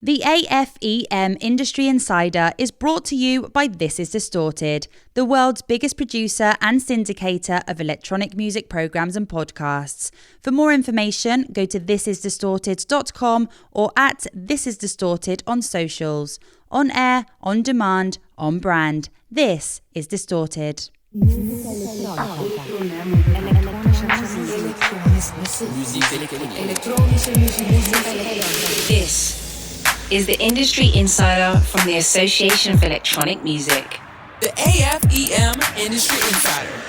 The AFEM Industry Insider is brought to you by This Is Distorted, the world's biggest producer and syndicator of electronic music programs and podcasts. For more information, go to thisisdistorted.com or at thisisdistorted on socials. On air, on demand, on brand. This is Distorted. This is the Industry Insider from the Association for Electronic Music. The AFEM Industry Insider.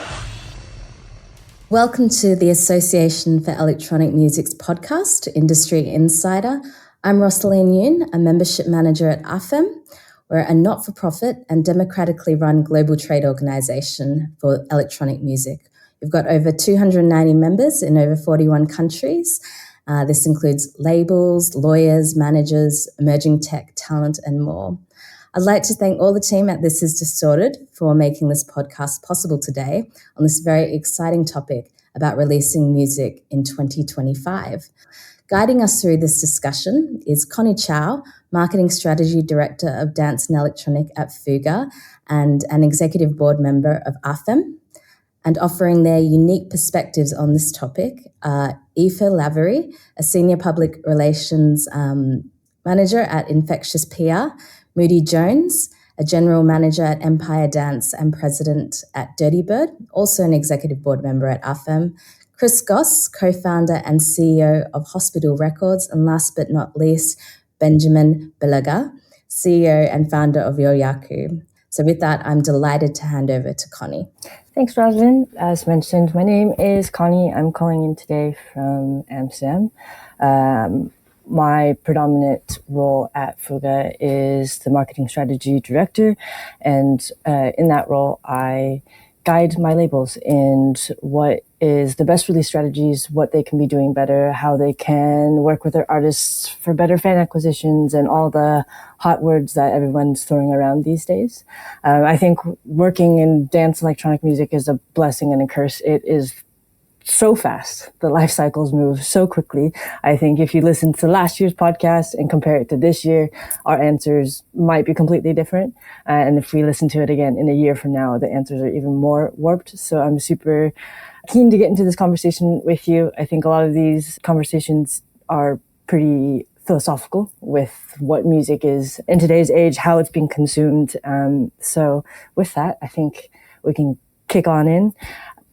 Welcome to the Association for Electronic Music's podcast, Industry Insider. I'm Rosaline Yoon, a membership manager at AFEM. We're a not-for-profit and democratically run global trade organisation for electronic music. We've got over 290 members in over 41 countries. This includes labels, lawyers, managers, emerging tech, talent, and more. I'd like to thank all the team at This Is Distorted for making this podcast possible today on this very exciting topic about releasing music in 2025. Guiding us through this discussion is Connie Chow, Marketing Strategy Director of Dance and Electronic at FUGA and an Executive Board member of AFEM. And offering their unique perspectives on this topic are Aoife Lavery, a Senior Public Relations Manager at Infectious PR, Moody Jones, a General Manager at Empire Dance and President at Dirtybird, also an Executive Board member at AFEM, Goss, co-founder and CEO of Hospital Records, and last but not least, Benjamin Belaga, CEO and founder of Yoyaku. So with that, I'm delighted to hand over to Connie. Thanks, Rosalind. As mentioned, my name is Connie. I'm calling in today from Amsterdam. My predominant role at FUGA is the Marketing Strategy Director, and in that role, I guide my labels in what is the best release strategies, what they can be doing better, how they can work with their artists for better fan acquisitions, and all the hot words that everyone's throwing around these days. I think working in dance electronic music is a blessing and a curse. It is so fast. The life cycles move so quickly. I think if you listen to last year's podcast and compare it to this year, our answers might be completely different. And if we listen to it again in a year from now, the answers are even more warped. So I'm super keen to get into this conversation with you. I think a lot of these conversations are pretty philosophical with what music is in today's age, how it's being consumed. So with that, I think we can kick on in.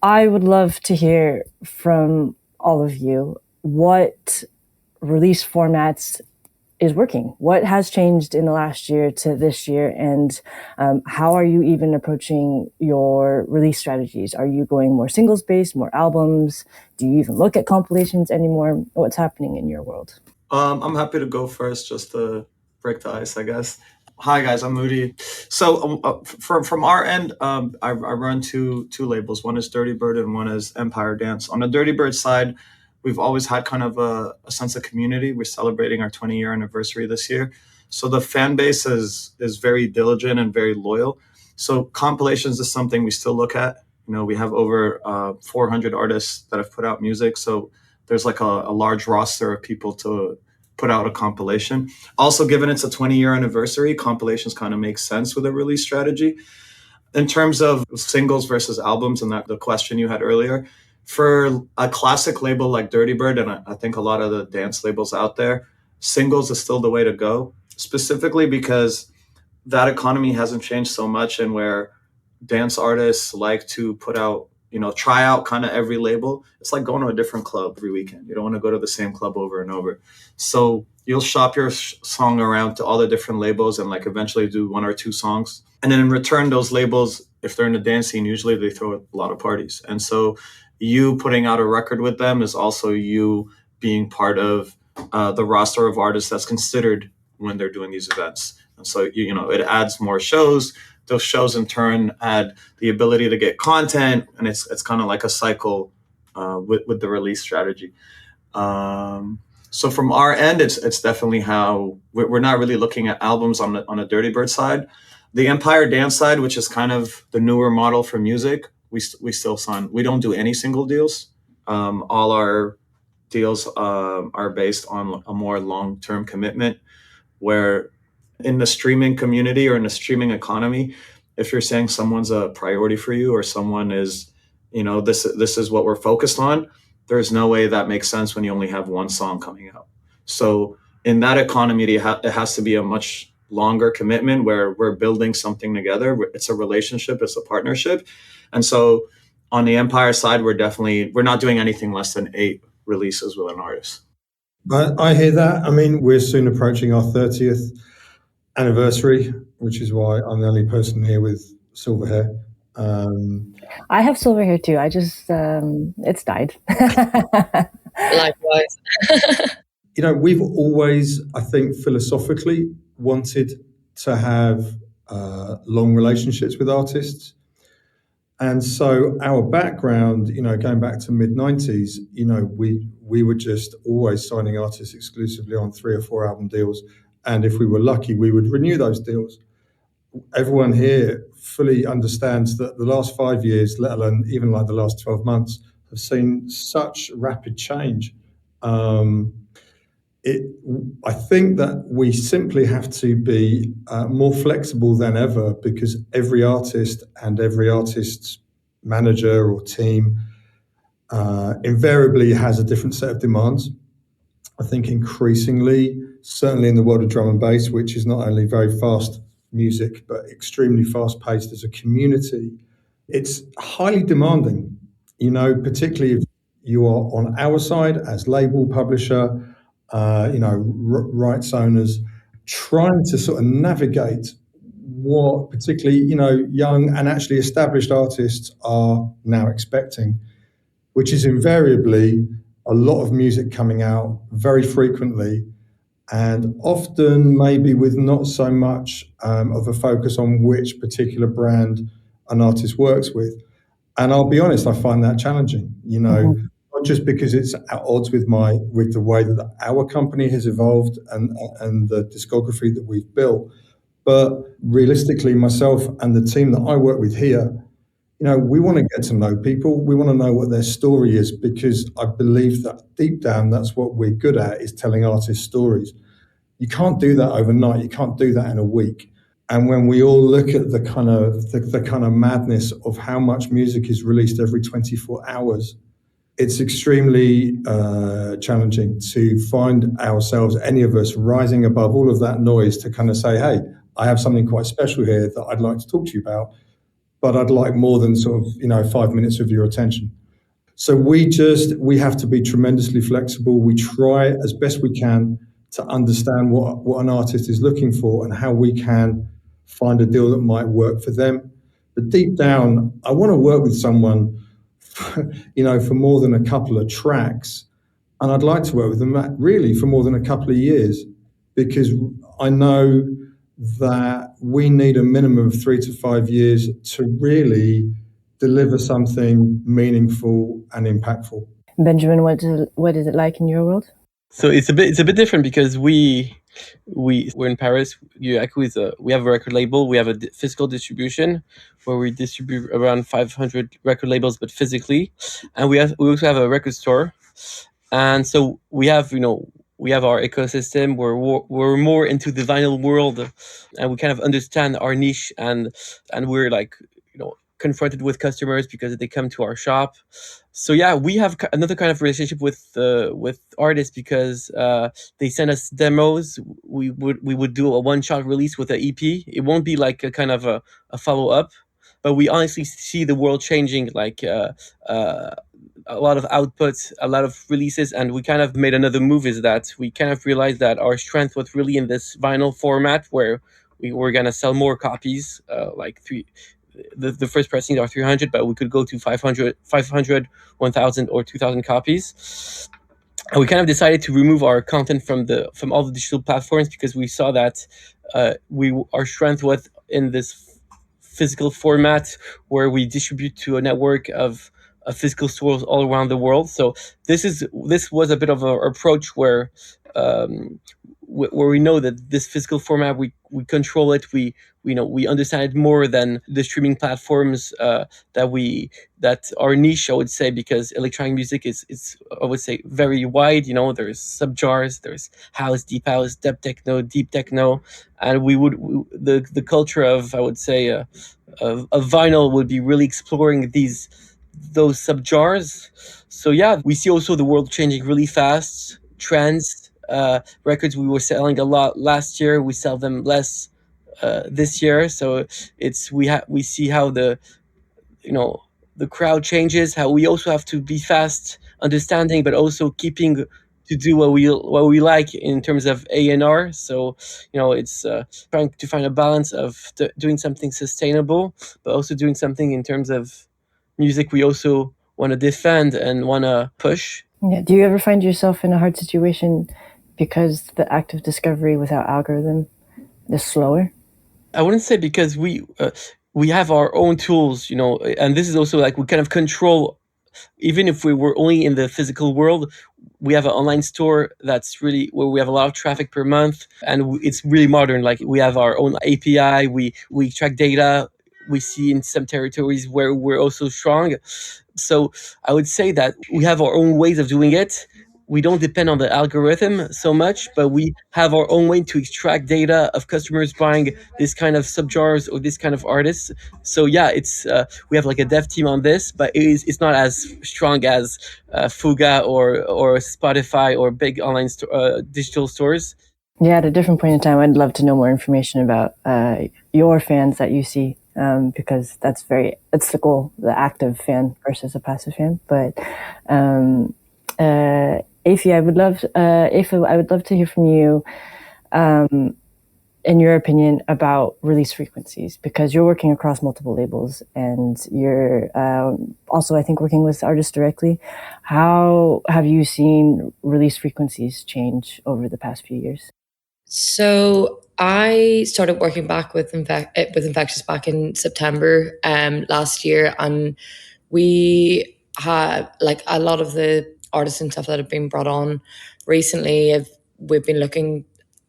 I would love to hear from all of you what release formats is working. What has changed in the last year to this year, and how are you even approaching your release strategies? Are you going more singles-based, more albums? Do you even look at compilations anymore? What's happening in your world? I'm happy to go first just to break the ice, I guess. Hi guys, I'm Moody. So from our end, I run two labels. One is Dirtybird and one is Empire Dance. On the Dirtybird side, we've always had kind of a sense of community. We're celebrating our 20-year anniversary this year. So the fan base is very diligent and very loyal. So compilations is something we still look at. You know, we have over 400 artists that have put out music. So there's like a large roster of people to put out a compilation. Also, given it's a 20-year anniversary, compilations kind of make sense with a release strategy. In terms of singles versus albums, and that the question you had earlier, for a classic label like Dirtybird, and I think a lot of the dance labels out there, singles is still the way to go, specifically because that economy hasn't changed so much, and where dance artists like to put out, try out kind of every label. It's like going to a different club every weekend. You don't want to go to the same club over and over. So you'll shop your song around to all the different labels and like eventually do one or two songs. And then in return, those labels, if they're in the dance scene, usually they throw a lot of parties. And so you putting out a record with them is also you being part of the roster of artists that's considered when they're doing these events. And so, it adds more shows. Those shows in turn add the ability to get content, and it's kind of like a cycle with the release strategy. So from our end, it's definitely how we're not really looking at albums on the Dirtybird side. The Empire Dance side, which is kind of the newer model for music, we still sign. We don't do any single deals. All our deals are based on a more long-term commitment. where in the streaming community or in the streaming economy, if you're saying someone's a priority for you or someone is, this is what we're focused on, there's no way that makes sense when you only have one song coming out. So in that economy, it has to be a much longer commitment where we're building something together. It's a relationship, it's a partnership. And so on the Empire side, we're not doing anything less than 8 releases with an artist. I hear that. I mean, we're soon approaching our 30th anniversary, which is why I'm the only person here with silver hair. I have silver hair too. I just, it's dyed. Likewise. We've always, I think, philosophically wanted to have long relationships with artists. And so our background, going back to mid-90s, we were just always signing artists exclusively on 3 or 4 album deals. And if we were lucky, we would renew those deals. Everyone here fully understands that the last 5 years, let alone even like the last 12 months, have seen such rapid change. I think that we simply have to be more flexible than ever, because every artist and every artist's manager or team invariably has a different set of demands. I think increasingly, certainly in the world of drum and bass, which is not only very fast music, but extremely fast paced as a community, it's highly demanding, particularly if you are on our side as label publisher, rights owners, trying to sort of navigate what particularly, young and actually established artists are now expecting, which is invariably a lot of music coming out very frequently, and often maybe with not so much of a focus on which particular brand an artist works with. And I'll be honest, I find that challenging, not just because it's at odds with the way that our company has evolved and the discography that we've built, but realistically, myself and the team that I work with here, we want to get to know people. We want to know what their story is, because I believe that deep down, that's what we're good at, is telling artists' stories. You can't do that overnight. You can't do that in a week. And when we all look at the kind of madness of how much music is released every 24 hours, it's extremely challenging to find ourselves, any of us, rising above all of that noise to kind of say, hey, I have something quite special here that I'd like to talk to you about, but I'd like more than sort of, 5 minutes of your attention. So we have to be tremendously flexible. We try as best we can to understand what an artist is looking for and how we can find a deal that might work for them. But deep down, I want to work with someone, for more than a couple of tracks. And I'd like to work with them really for more than a couple of years, because I know that we need a minimum of 3 to 5 years to really deliver something meaningful and impactful. Benjamin, what is it like in your world? So it's a bit different, because we're in Paris. Yoyaku we have a record label. We have a physical distribution where we distribute around 500 record labels, but physically, and we also have a record store. And so we have our ecosystem where we're more into the vinyl world, and we kind of understand our niche, and we're confronted with customers because they come to our shop. So yeah, we have another kind of relationship with artists, because they send us demos. We would do a one-shot release with an EP. It won't be like a kind of a follow-up, but we honestly see the world changing, a lot of output, a lot of releases, and we kind of made another move, is that we kind of realized that our strength was really in this vinyl format, where we were going to sell more copies, the first pressings are 300, but we could go to 500, 1,000 or 2,000 copies. And we kind of decided to remove our content from all the digital platforms, because we saw that our strength was in this physical format, where we distribute to a network of physical stores all around the world. So this was a bit of an approach where where we know that this physical format, we control it, we understand it more than the streaming platforms that are niche, I would say, because electronic music is I would say very wide. There's subgenres, there's house, depth techno, deep techno, and the culture of, I would say, of vinyl would be really exploring those subgenres. So yeah, we see also the world changing really fast. Trends, records we were selling a lot last year, we sell them less this year. So we see how the crowd changes. How we also have to be fast, understanding, but also keeping to do what we like in terms of A&R. So it's trying to find a balance of doing something sustainable, but also doing something in terms of music we also want to defend and want to push. Yeah. Do you ever find yourself in a hard situation because the act of discovery without algorithm is slower? I wouldn't say, because we have our own tools, and this is also like we kind of control. Even if we were only in the physical world, we have an online store that's really where we have a lot of traffic per month, and it's really modern. Like, we have our own API, we track data. We see in some territories where we're also strong. So I would say that we have our own ways of doing it. We don't depend on the algorithm so much, but we have our own way to extract data of customers buying this kind of subgenres or this kind of artists. So yeah, it's we have like a dev team on this, but it's not as strong as FUGA or Spotify or big online digital stores. Yeah, at a different point in time, I'd love to know more information about your fans that you see, because that's the goal, the active fan versus a passive fan. But Aoife, I would love to hear from you, in your opinion, about release frequencies, because you're working across multiple labels and you're also, I think, working with artists directly. How have you seen release frequencies change over the past few years? So I started working back with Infectious back in September last year, and we had, like, a lot of the artists and stuff that have been brought on recently. We've been looking,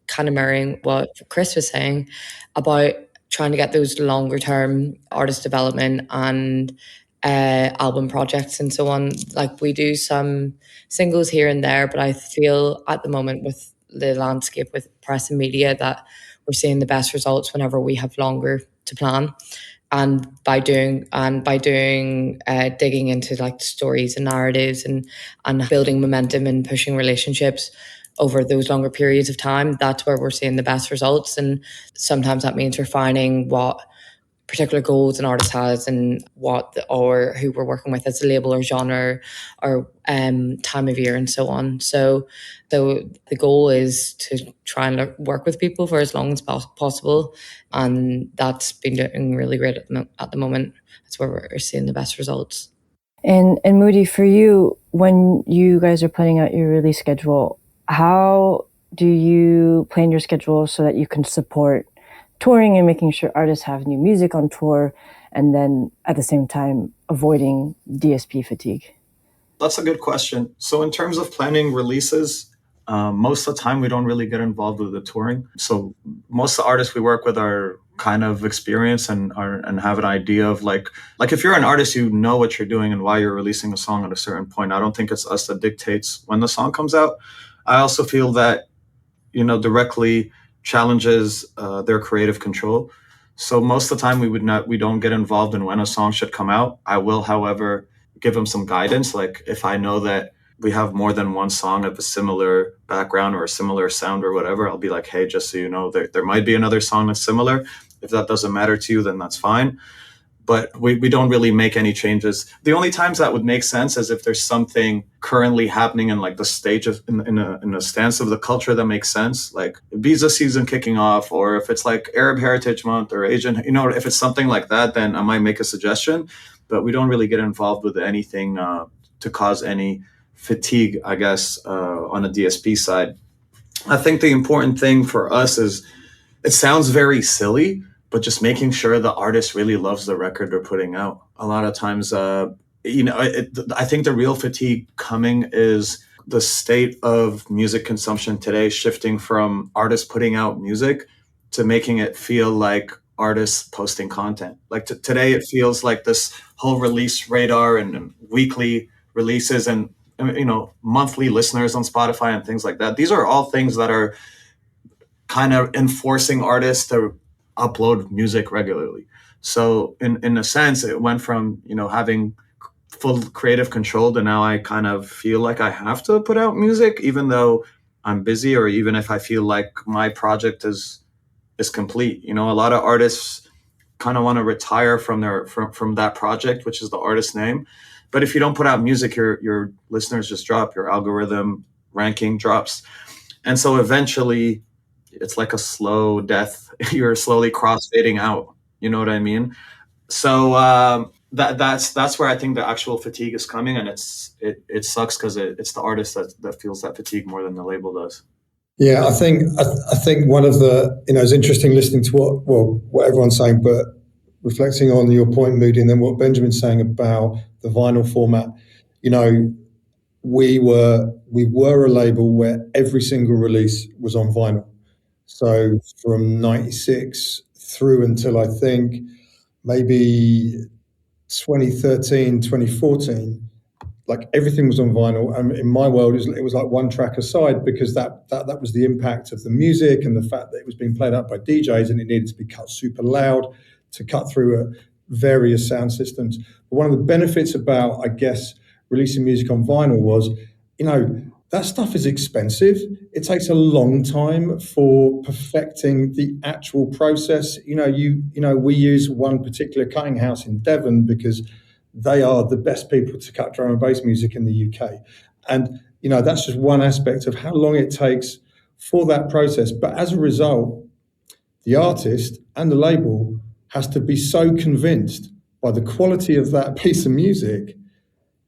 kind of mirroring what Chris was saying about trying to get those longer term artist development and album projects and so on. Like, we do some singles here and there, but I feel at the moment with the landscape with press and media that we're seeing the best results whenever we have longer to plan. And by doing digging into like stories and narratives and building momentum and pushing relationships over those longer periods of time, that's where we're seeing the best results. And sometimes that means refining what particular goals an artist has and or who we're working with as a label or genre or time of year and so on. So the goal is to try and work with people for as long as possible, and that's been doing really great at the moment. That's where we're seeing the best results. And Moody, for you, when you guys are planning out your release schedule, how do you plan your schedule so that you can support touring and making sure artists have new music on tour, and then at the same time avoiding DSP fatigue? That's a good question. So in terms of planning releases, most of the time we don't really get involved with the touring. So most of the artists we work with are kind of experienced and have an idea of like if you're an artist, you know what you're doing and why you're releasing a song at a certain point. I don't think it's us that dictates when the song comes out. I also feel that, directly challenges their creative control. So most of the time we don't get involved in when a song should come out. I will, however, give them some guidance. Like, if I know that we have more than one song of a similar background or a similar sound or whatever, I'll be like, hey, just so you know, there might be another song that's similar. If that doesn't matter to you, then that's fine. But we don't really make any changes. The only times that would make sense is if there's something currently happening in like the stage of in a stance of the culture that makes sense, like Ibiza season kicking off, or if it's like Arab Heritage Month or Asian, if it's something like that, then I might make a suggestion. But we don't really get involved with anything to cause any fatigue, I guess, on a DSP side. I think the important thing for us is, it sounds very silly, but just making sure the artist really loves the record they're putting out. A lot of times, I think the real fatigue coming is the state of music consumption today shifting from artists putting out music to making it feel like artists posting content. Like today, it feels like this whole release radar and weekly releases and monthly listeners on Spotify and things like that. These are all things that are kind of enforcing artists to upload music regularly. So in a sense, it went from having full creative control to now I kind of feel like I have to put out music even though I'm busy, or even if I feel like my project is complete. A lot of artists kind of want to retire from that project, which is the artist name. But if you don't put out music, your listeners just drop, your algorithm ranking drops. And so eventually it's like a slow death. You're slowly cross-fading out. You know what I mean? So that's where I think the actual fatigue is coming, and it sucks because it's the artist that feels that fatigue more than the label does. Yeah, I think one of the, it's interesting listening to what everyone's saying, but reflecting on your point, Moody, and then what Benjamin's saying about the vinyl format. We were a label where every single release was on vinyl. So from 96 through until I think maybe 2013, 2014, like everything was on vinyl. And in my world, it was like one track aside, because that was the impact of the music and the fact that it was being played out by DJs and it needed to be cut super loud to cut through various sound systems. But one of the benefits about, I guess, releasing music on vinyl was, that stuff is expensive. It takes a long time for perfecting the actual process. We use one particular cutting house in Devon because they are the best people to cut drum and bass music in the UK. And, that's just one aspect of how long it takes for that process. But as a result, the artist and the label has to be so convinced by the quality of that piece of music.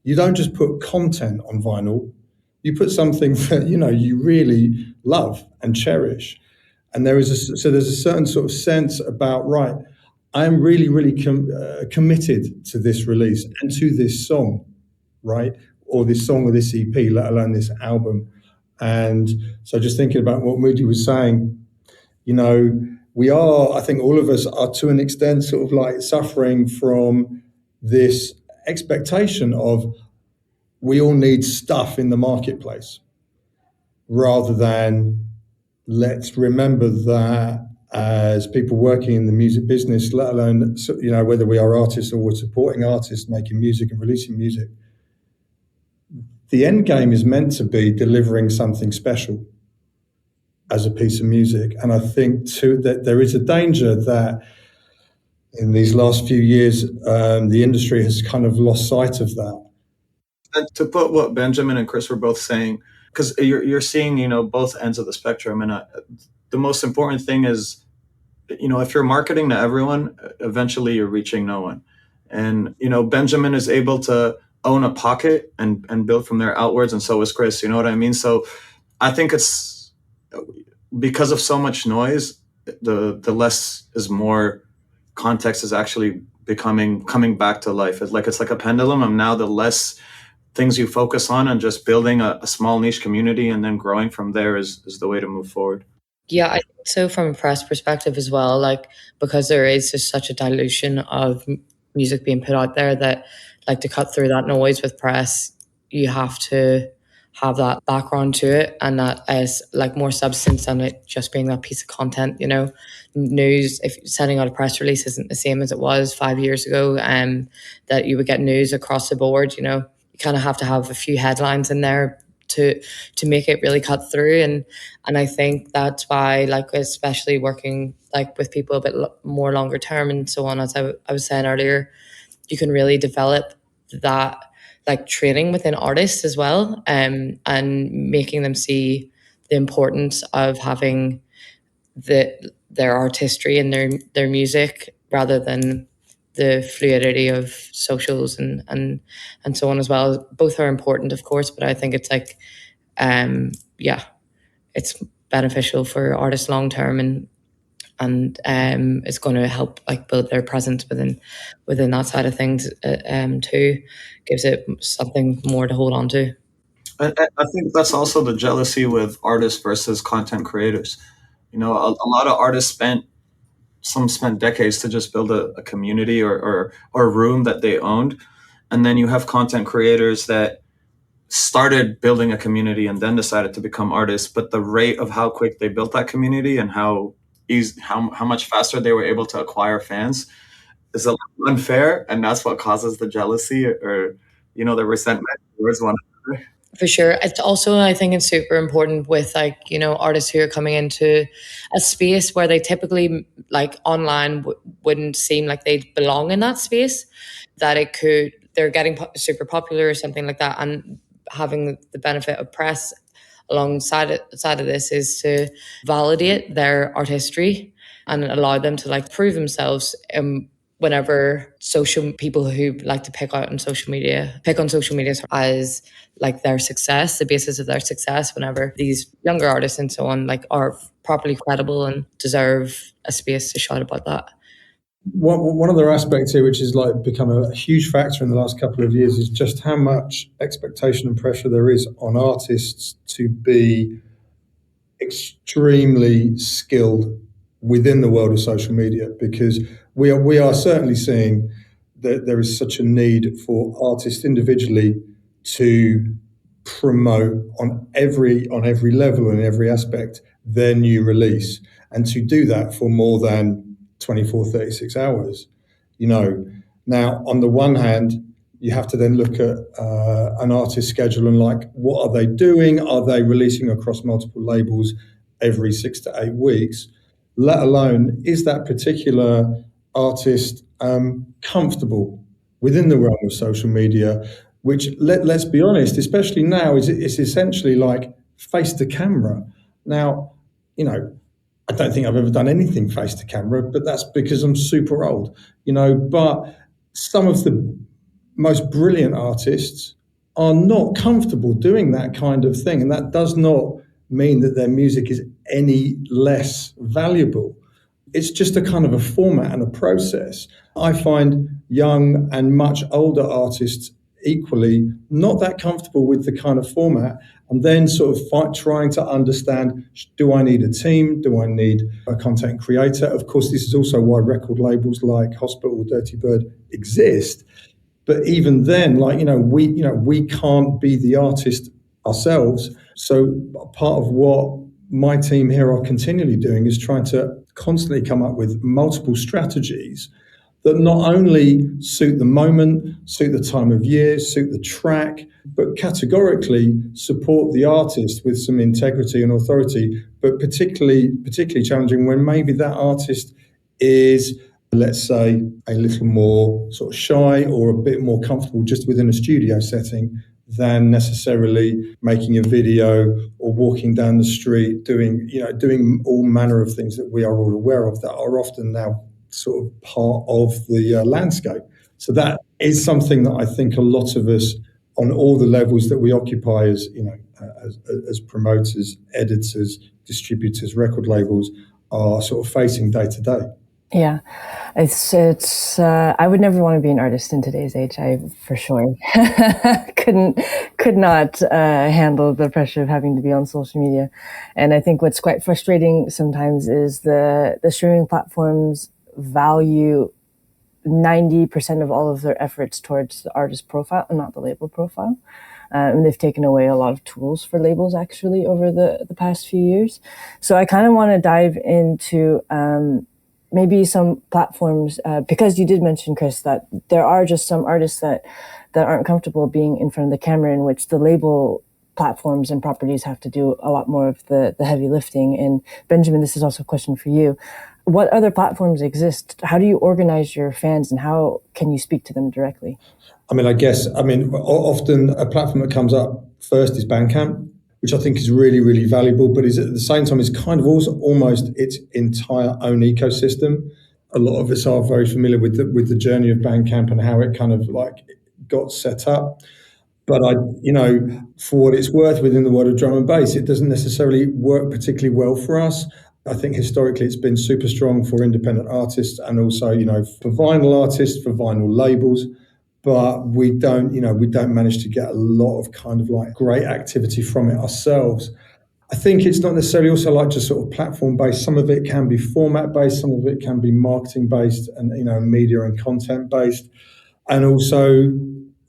You don't just put content on vinyl, you put something that, you really love and cherish. And there's a certain sort of sense about, right, I am really, really committed to this release and to this song, right? Or this song or this EP, let alone this album. And so just thinking about what Moody was saying, I think all of us are to an extent sort of like suffering from this expectation of we all need stuff in the marketplace, rather than let's remember that as people working in the music business, let alone, whether we are artists or we're supporting artists making music and releasing music, the end game is meant to be delivering something special as a piece of music. And I think too that there is a danger that in these last few years, the industry has kind of lost sight of that. And to put what Benjamin and Chris were both saying, because you're seeing, both ends of the spectrum. And the most important thing is, if you're marketing to everyone, eventually you're reaching no one. And, Benjamin is able to own a pocket and build from there outwards. And so is Chris, you know what I mean? So I think it's because of so much noise, the less is more context is actually coming back to life. It's like a pendulum. And now the less things you focus on and just building a small niche community and then growing from there is the way to move forward. Yeah, I think so from a press perspective as well, like, because there is just such a dilution of music being put out there that, like, to cut through that noise with press, you have to have that background to it, and that is like more substance than it just being that piece of content. News, if sending out a press release isn't the same as it was 5 years ago, that you would get news across the board. You kind of have to have a few headlines in there to make it really cut through, and I think that's why, like, especially working like with people a bit more longer term and so on, as I was saying earlier, you can really develop that, like, training within artists as well, and making them see the importance of having their artistry and their music, rather than the fluidity of socials and so on as well. Both are important, of course, but I think it's like, it's beneficial for artists long term, and it's going to help, like, build their presence within that side of things, too. Gives it something more to hold on to. I think that's also the jealousy with artists versus content creators. A lot of artists spent decades to just build a community or a room that they owned. And then you have content creators that started building a community and then decided to become artists. But the rate of how quick they built that community and how much faster they were able to acquire fans is a little unfair. And that's what causes the jealousy or the resentment towards one another. For sure. It's also, I think it's super important with artists who are coming into a space where they typically online wouldn't seem like they belong in that space, that they're getting super popular or something like that. And having the benefit of press alongside of this is to validate their artistry and allow them to prove themselves whenever social people who like to pick on social media as their success, the basis of their success, whenever these younger artists and so on are properly credible and deserve a space to shout about that. One other aspect here, which has become a huge factor in the last couple of years, is just how much expectation and pressure there is on artists to be extremely skilled within the world of social media, because we are certainly seeing that there is such a need for artists individually to promote on every level and every aspect their new release, and to do that for more than 24, 36 hours. Now on the one hand, you have to then look at an artist's schedule and what are they doing? Are they releasing across multiple labels every 6 to 8 weeks? Let alone, is that particular artist comfortable within the realm of social media, which let's be honest, especially now, it's essentially face to camera. Now, I don't think I've ever done anything face to camera, but that's because I'm super old, but some of the most brilliant artists are not comfortable doing that kind of thing. And that does not mean that their music is any less valuable. It's just a kind of a format and a process. I find young and much older artists equally not that comfortable with the kind of format, and then sort of trying to understand, do I need a team? Do I need a content creator? Of course, this is also why record labels like Hospital, Dirtybird exist. But even then, we can't be the artist ourselves. So part of what my team here are continually doing is trying to constantly come up with multiple strategies that not only suit the moment, suit the time of year, suit the track, but categorically support the artist with some integrity and authority, but particularly challenging when maybe that artist is, let's say, a little more sort of shy or a bit more comfortable just within a studio setting than necessarily making a video or walking down the street doing all manner of things that we are all aware of that are often now sort of part of the landscape. So that is something that I think a lot of us on all the levels that we occupy as promoters, editors, distributors, record labels are sort of facing day to day. Yeah, it's. I would never want to be an artist in today's age. I for sure could not handle the pressure of having to be on social media. And I think what's quite frustrating sometimes is the streaming platforms value 90% of all of their efforts towards the artist profile and not the label profile. And they've taken away a lot of tools for labels actually over the past few years. So I kind of want to dive into maybe some platforms, because you did mention, Chris, that there are just some artists that aren't comfortable being in front of the camera, in which the label platforms and properties have to do a lot more of the heavy lifting. And Benjamin, this is also a question for you. What other platforms exist? How do you organize your fans, and how can you speak to them directly? Often a platform that comes up first is Bandcamp, which I think is really, really valuable, but is at the same time is kind of also almost its entire own ecosystem. A lot of us are very familiar with the journey of Bandcamp and how it kind of got set up. But for what it's worth within the world of drum and bass, it doesn't necessarily work particularly well for us. I think historically it's been super strong for independent artists and also, for vinyl artists, for vinyl labels. but we don't manage to get a lot of kind of like great activity from it ourselves. I think it's not necessarily also like just sort of platform based. Some of it can be format based, some of it can be marketing based, and media and content based. And also,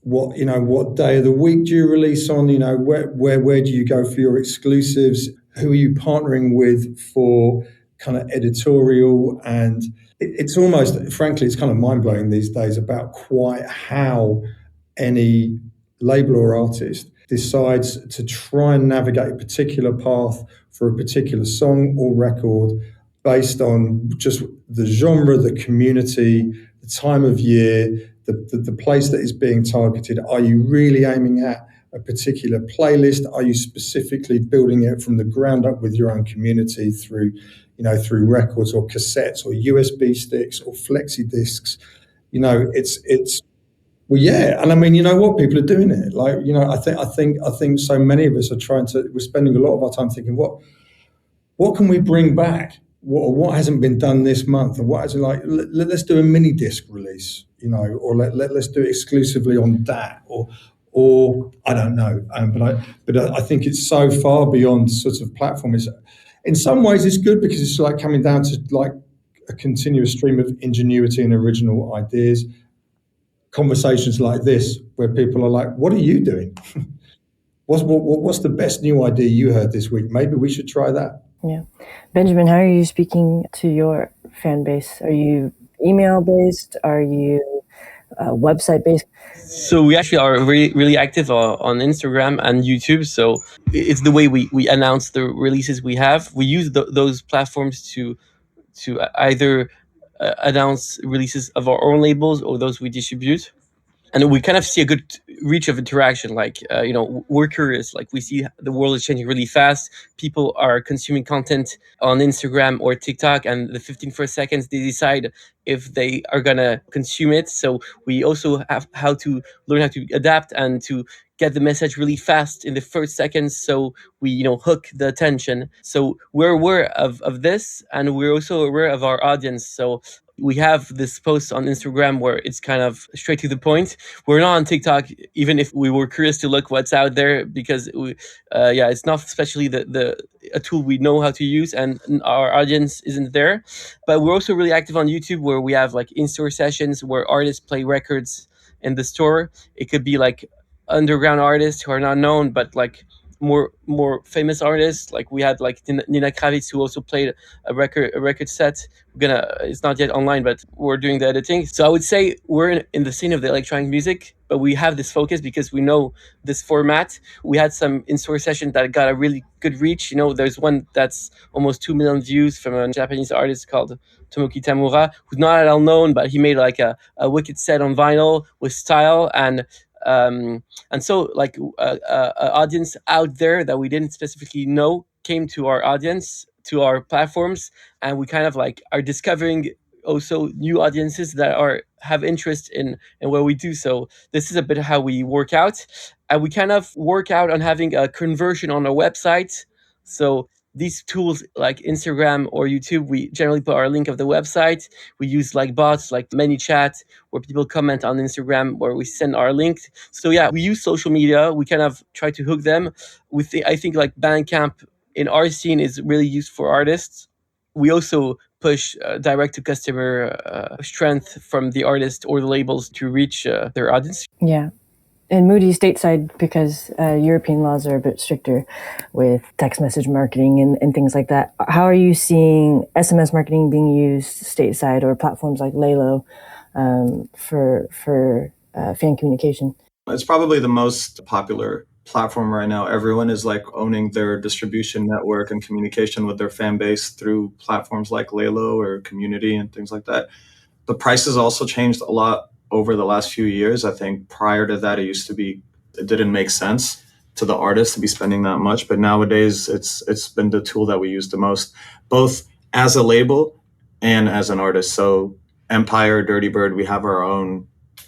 what day of the week do you release on? Where do you go for your exclusives? Who are you partnering with for kind of editorial? And it's almost, frankly, it's kind of mind blowing these days about quite how any label or artist decides to try and navigate a particular path for a particular song or record based on just the genre, the community, the time of year, the place that is being targeted. Are you really aiming at a particular playlist? Are you specifically building it from the ground up with your own community through records or cassettes or USB sticks or flexi discs? It's well, yeah, and I mean, you know what? People are doing it. Like, I think so many of us are we're spending a lot of our time thinking, what can we bring back? What hasn't been done this month? And what hasn't, like, let's do a mini disc release, or let's do it exclusively on that, or I don't know. But I think it's so far beyond sort of platform. In some ways it's good because it's like coming down to like a continuous stream of ingenuity and original ideas. Conversations like this where people are like, what are you doing? What's the best new idea you heard this week? Maybe we should try that. Yeah. Benjamin, how are you speaking to your fan base? Are you email based? Are you website based? So we actually are really, really active on Instagram and YouTube. So it's the way we announce the releases we have. We use those platforms to either announce releases of our own labels or those we distribute. And we kind of see a good reach of interaction. Like, we're curious. Like, we see the world is changing really fast. People are consuming content on Instagram or TikTok, and the 15 first seconds, they decide if they are going to consume it. So we also have to learn how to adapt and to get the message really fast in the first seconds. So we, hook the attention. So we're aware of this, and we're also aware of our audience. So we have this post on Instagram where it's kind of straight to the point. We're not on TikTok, even if we were curious to look what's out there, because it's not especially a tool we know how to use, and our audience isn't there. But we're also really active on YouTube, where we have like in-store sessions where artists play records in the store. It could be like underground artists who are not known, but like more famous artists. Like we had like Nina Kravitz, who also played a record set. It's not yet online, but we're doing the editing. So I would say we're in the scene of the electronic music, but we have this focus because we know this format. We had some in-store sessions that got a really good reach. There's one that's almost 2 million views from a Japanese artist called Tomoki Tamura, who's not at all known, but he made like a wicked set on vinyl with style, and so like audience out there that we didn't specifically know came to our audience, to our platforms, and we kind of like are discovering also new audiences that have interest in what we do. So this is a bit how we work out, and we kind of work out on having a conversion on our website. So these tools like Instagram or YouTube, we generally put our link of the website. We use like bots like ManyChat, where people comment on Instagram, where we send our link. So yeah, we use social media. We kind of try to hook them. I think like Bandcamp in our scene is really used for artists. We also push direct to customer strength from the artist or the labels to reach their audience. Yeah. And Moody stateside, because European laws are a bit stricter with text message marketing and things like that. How are you seeing SMS marketing being used stateside, or platforms like Lalo for fan communication? It's probably the most popular platform right now. Everyone is like owning their distribution network and communication with their fan base through platforms like Lalo or Community and things like that. The prices also changed a lot over the last few years. I think prior to that, it didn't make sense to the artist to be spending that much. But nowadays, it's been the tool that we use the most, both as a label and as an artist. So Empire, Dirtybird, we have our own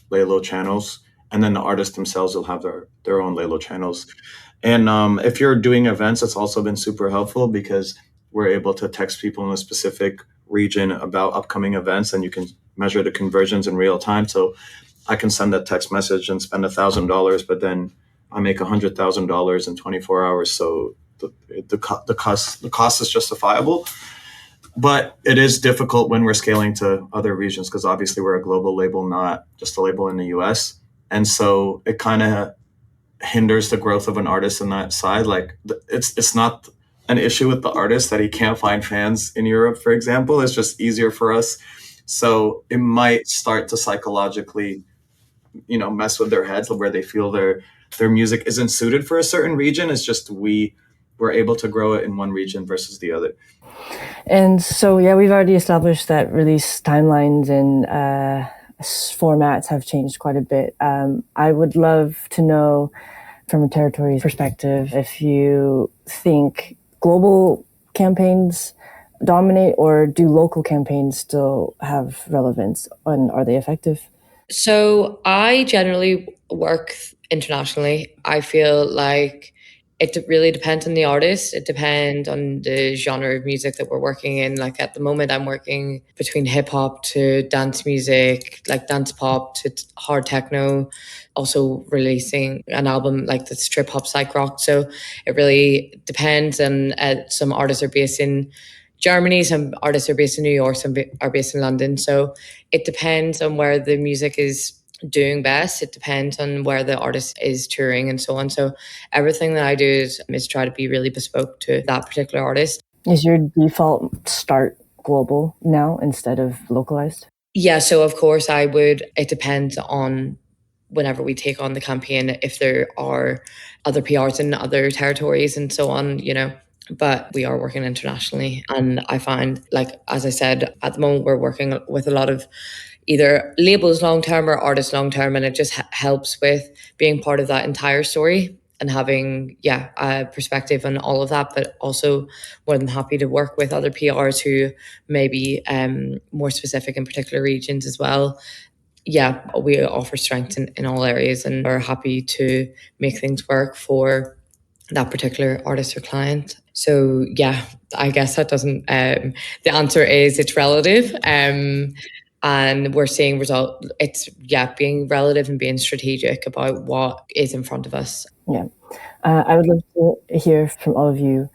Lalo channels, and then the artists themselves will have their own Lalo channels. And if you're doing events, it's also been super helpful because we're able to text people in a specific region about upcoming events, and you can measure the conversions in real time. So I can send a text message and spend $1,000, but then I make $100,000 in 24 hours. So the cost is justifiable. But it is difficult when we're scaling to other regions, because obviously we're a global label, not just a label in the US. And so it kind of hinders the growth of an artist on that side. Like, it's not an issue with the artist that he can't find fans in Europe, for example. It's just easier for us. So it might start to psychologically, mess with their heads, where they feel their music isn't suited for a certain region. It's just we're able to grow it in one region versus the other. And so, yeah, we've already established that release timelines and formats have changed quite a bit. I would love to know, from a territory perspective, if you think global campaigns dominate, or do local campaigns still have relevance, and are they effective? So I generally work internationally. I feel like it really depends on the artist. It depends on the genre of music that we're working in. Like at the moment, I'm working between hip hop to dance music, like dance pop to hard techno, also releasing an album like that's trip hop psych rock. So it really depends. And some artists are based in Germany, some artists are based in New York, some are based in London. So it depends on where the music is doing best. It depends on where the artist is touring and so on. So everything that I do is try to be really bespoke to that particular artist. Is your default start global now instead of localized? Yeah, so of course it depends on whenever we take on the campaign, if there are other PRs in other territories and so on, but we are working internationally. And I find, like, as I said, at the moment we're working with a lot of either labels long-term or artists long-term, and it just helps with being part of that entire story and having, a perspective on all of that, but also more than happy to work with other PRs who may be more specific in particular regions as well. Yeah, we offer strength in all areas and are happy to make things work for that particular artist or client. So yeah, I guess that doesn't, the answer is it's relative. And we're seeing it's being relative and being strategic about what is in front of us. Yeah. I would love to hear from all of you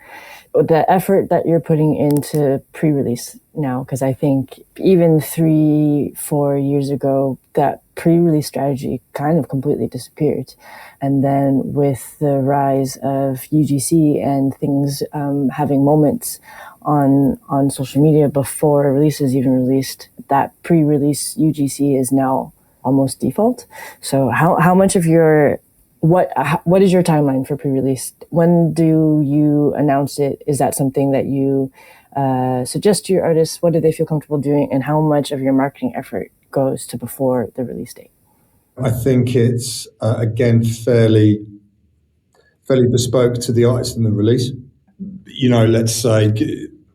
the effort that you're putting into pre-release now, because I think even 3-4 years ago, that pre-release strategy kind of completely disappeared. And then with the rise of UGC and things having moments on social media before a release is even released, that pre-release UGC is now almost default. So how much of your what is your timeline for pre-release? When do you announce it? Is that something that you suggest to your artists? What do they feel comfortable doing? And how much of your marketing effort goes to before the release date? I think it's, again, fairly bespoke to the artist and the release. Let's say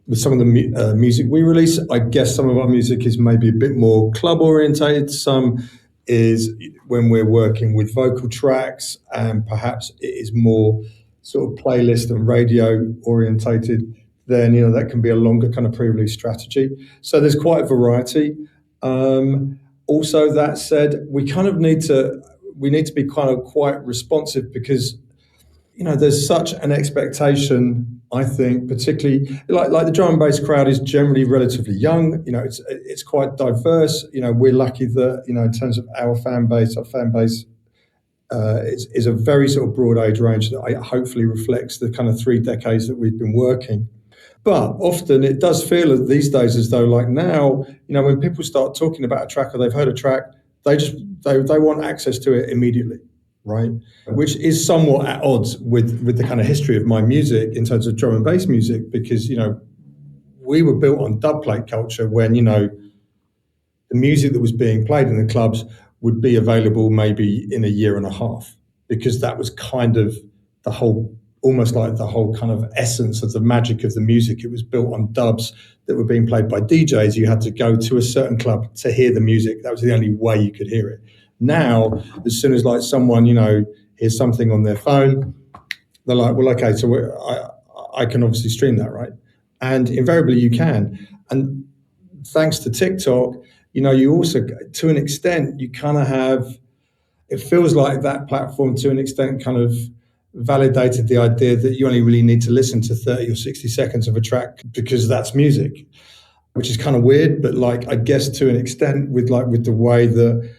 with some of the music we release, I guess some of our music is maybe a bit more club orientated. Some is when we're working with vocal tracks, and perhaps it is more sort of playlist and radio orientated, then that can be a longer kind of pre-release strategy. So there's quite a variety. Also, that said, we need to be kind of quite responsive, because there's such an expectation, I think, particularly like the drum and bass crowd is generally relatively young. It's quite diverse. We're lucky that, in terms of our fan base is a very sort of broad age range that hopefully reflects the kind of 3 decades that we've been working. But often it does feel these days as though, like now, when people start talking about a track or they've heard a track, they want access to it immediately. Right, which is somewhat at odds with the kind of history of my music in terms of drum and bass music, because we were built on dubplate culture, when the music that was being played in the clubs would be available maybe in a year and a half, because that was kind of almost like the whole kind of essence of the magic of the music. It was built on dubs that were being played by DJs. You had to go to a certain club to hear the music. That was the only way you could hear it. Now, as soon as someone, hears something on their phone, they're like, well, okay, so I can obviously stream that, right? And invariably you can. And thanks to TikTok, you also, to an extent, you kind of have, it feels like that platform to an extent kind of validated the idea that you only really need to listen to 30 or 60 seconds of a track because that's music, which is kind of weird. But like, I guess to an extent with the way that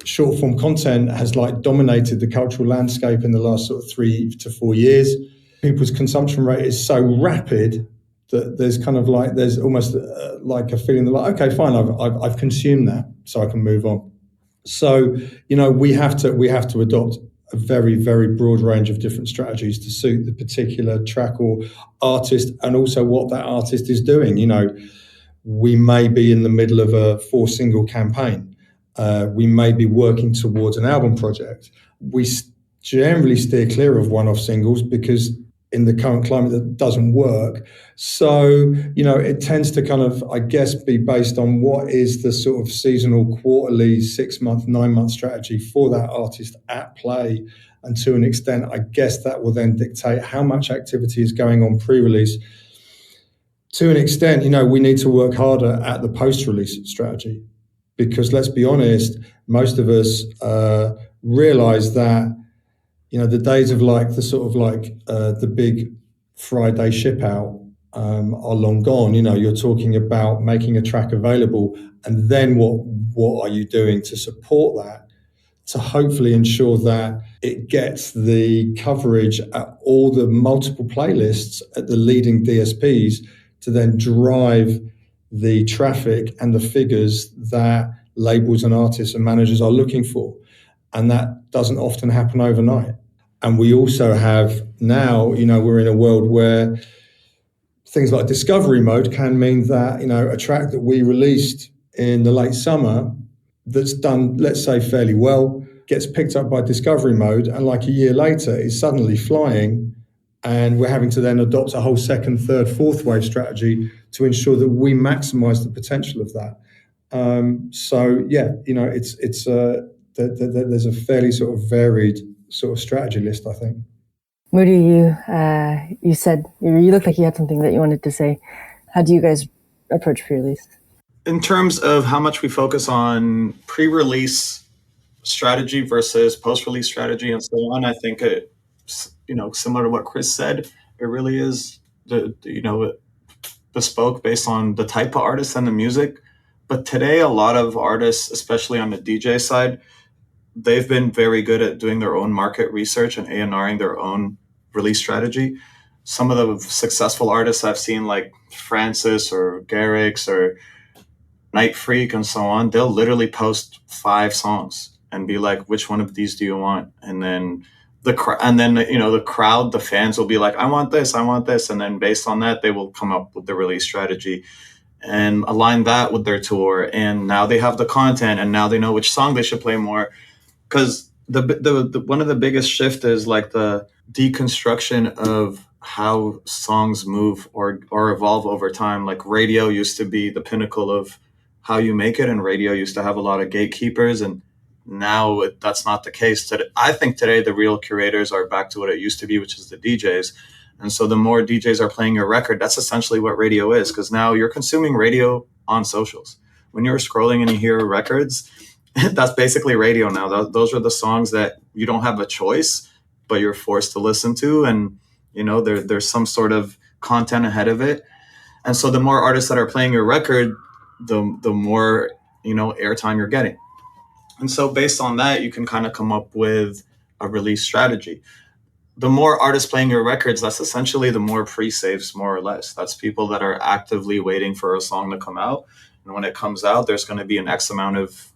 short form content has like dominated the cultural landscape in the last sort of 3 to 4 years, people's consumption rate is so rapid that there's kind of like, there's almost like a feeling that like, okay, fine, I've consumed that, so I can move on. So, we have to adopt a very, very broad range of different strategies to suit the particular track or artist, and also what that artist is doing. We may be in the middle of a 4-single campaign. We may be working towards an album project. We generally steer clear of one-off singles because in the current climate that doesn't work. So, it tends to kind of, I guess, be based on what is the sort of seasonal, quarterly, 6-month, 9-month strategy for that artist at play. And to an extent, I guess that will then dictate how much activity is going on pre-release. To an extent, we need to work harder at the post-release strategy, because let's be honest, most of us realize that the days of like the sort of like the big Friday ship out are long gone. You're talking about making a track available, and then what are you doing to support that, to hopefully ensure that it gets the coverage at all the multiple playlists at the leading DSPs to then drive the traffic and the figures that labels and artists and managers are looking for. And that doesn't often happen overnight. And we also have now, we're in a world where things like discovery mode can mean that, a track that we released in the late summer that's done, let's say, fairly well, gets picked up by discovery mode, and like a year later is suddenly flying, and we're having to then adopt a whole second, third, fourth wave strategy to ensure that we maximize the potential of that. There's a fairly sort of varied sort of strategy list, I think. Moody, you said you looked like you had something that you wanted to say. How do you guys approach pre-release? In terms of how much we focus on pre-release strategy versus post-release strategy and so on, I think it, similar to what Chris said, it really is bespoke based on the type of artist and the music. But today, a lot of artists, especially on the DJ side, they've been very good at doing their own market research and A&Ring their own release strategy. Some of the successful artists I've seen, like Francis or Garrix or Night Freak and so on, they'll literally post 5 songs and be like, which one of these do you want? And then the crowd, the fans will be like, I want this. And then based on that, they will come up with the release strategy and align that with their tour. And now they have the content, and now they know which song they should play more. Because the one of the biggest shift is like the deconstruction of how songs move or evolve over time. Like radio used to be the pinnacle of how you make it, and radio used to have a lot of gatekeepers, and now that's not the case. I think today the real curators are back to what it used to be, which is the DJs. And so the more DJs are playing your record, that's essentially what radio is, because now you're consuming radio on socials. When you're scrolling and you hear records, that's basically radio now. Those are the songs that you don't have a choice, but you're forced to listen to. And, there's some sort of content ahead of it. And so the more artists that are playing your record, the more, airtime you're getting. And so based on that, you can kind of come up with a release strategy. The more artists playing your records, that's essentially the more pre-saves, more or less. That's people that are actively waiting for a song to come out. And when it comes out, there's going to be an X amount of,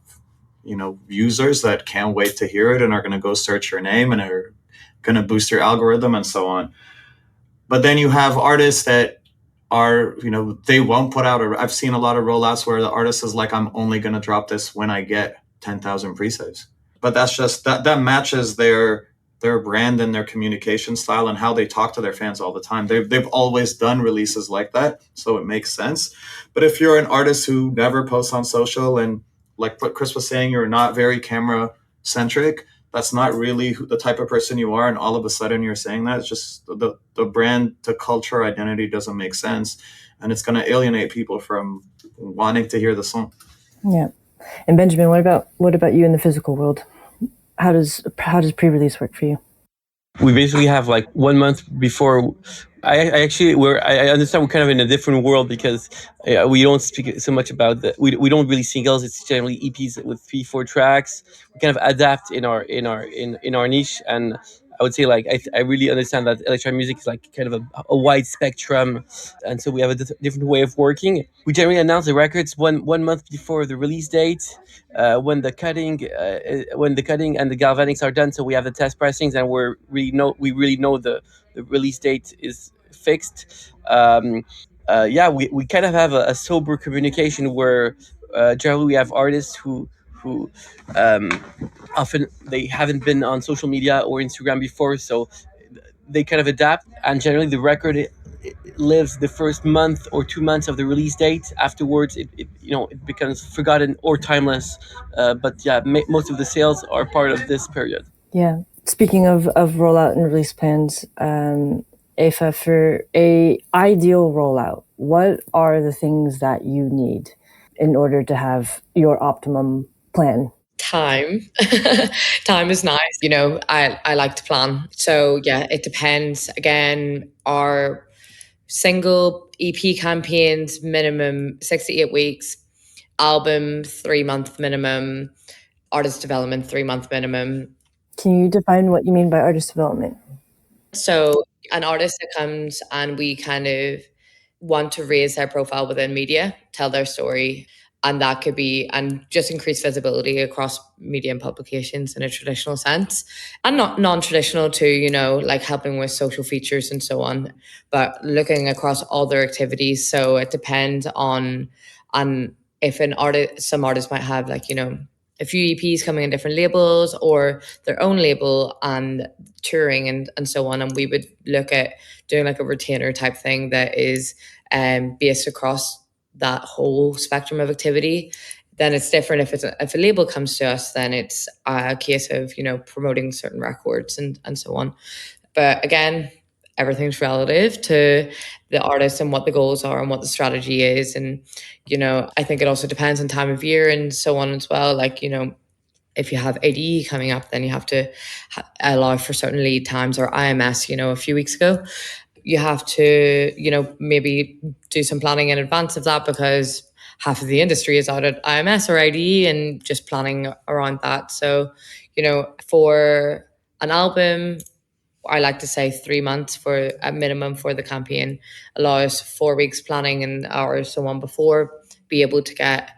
users that can't wait to hear it and are going to go search your name and are going to boost your algorithm and so on. But then you have artists that are, they won't put out I've seen a lot of rollouts where the artist is like, I'm only going to drop this when I get 10,000 pre-saves. But that's just, that matches their brand and their communication style and how they talk to their fans all the time. They've always done releases like that, so it makes sense. But if you're an artist who never posts on social, and like what Chris was saying, you're not very camera centric, that's not really the type of person you are, and all of a sudden you're saying that, it's just the brand to culture identity doesn't make sense, and it's going to alienate people from wanting to hear the song. Yeah. And Benjamin, what about you in the physical world? How does pre-release work for you? We basically have like 1 month before. I understand we're kind of in a different world because we don't speak so much about we don't really singles. It's generally EPs with 3-4 tracks. We kind of adapt in our niche, and I would say like I really understand that electronic music is like kind of a wide spectrum, and so we have a different way of working. We generally announce the records one month before the release date. When the cutting and the galvanics are done, so we have the test pressings, and we really know the release date is fixed. We kind of have a sober communication where generally we have artists who um, often they haven't been on social media or Instagram before, so they kind of adapt, and generally the record it lives the first month or 2 months of the release date. Afterwards it becomes forgotten or timeless, but yeah, most of the sales are part of this period. Yeah, speaking of rollout and release plans, Aoife, for a ideal rollout, what are the things that you need in order to have your optimum plan? Time. Time is nice. I like to plan. So yeah, it depends. Again, our single EP campaigns, minimum 6 to 8 weeks, album 3-month minimum, artist development 3-month minimum. Can you define what you mean by artist development? So an artist that comes and we kind of want to raise their profile within media, tell their story, and that could be and just increase visibility across media and publications in a traditional sense, and not non-traditional too, like helping with social features and so on, but looking across all their activities. So it depends on if some artists might have like a few EPs coming in different labels or their own label and touring and so on, and we would look at doing like a retainer type thing that is based across that whole spectrum of activity. Then it's different if a label comes to us, then it's a case of promoting certain records and so on. But again, everything's relative to the artist and what the goals are and what the strategy is. And I think it also depends on time of year and so on as well. Like if you have ADE coming up, then you have to allow for certain lead times, or IMS a few weeks ago. You have to, maybe do some planning in advance of that, because half of the industry is out at IMS or IDE and just planning around that. So, for an album, I like to say 3 months for a minimum for the campaign, allows 4 weeks planning and hours so on before, be able to get